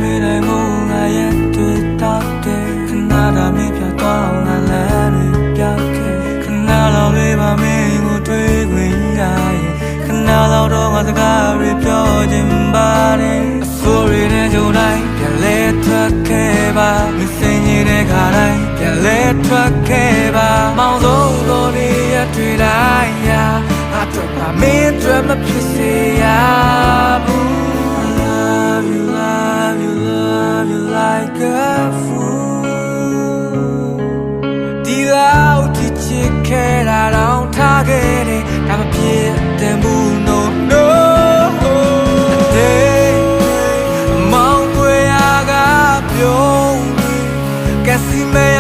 မေးနိုင်မို့ငါရဲ့တွေ့တော့တယ်ခဏတာမေးပြတော့ငါလည်းတွေပြောက်ခဲ့ခဏလောက်လေးပါမင်းကိုတွေ့ခွင့်ရရင်ခဏလောက်တော့ငါစကားတွေပြောချင်ပါတယ်အဆိုးတွေနဲ့ကြုံတိုင်းပြန်လဲထွက်ခဲ့ပါမစင်ကြီးတဲ့ခါတိုင်းပြန်လဲထွက်ခဲ့ပါမောင်ဆုံးတော်တွေရတွေ့တိုင်းရာငါတို့ကမင်းတို့မဖြစ်စေရဘူး Love you, love you, love you like a fool ဒီလောက်ထိချစ်ခဲ့တာတော့ထားခဲ့တယ်ဒါမဖြစ်တဲ့ဘူး no no မောင်တွေ့ရကပြုံးကစီမဲရ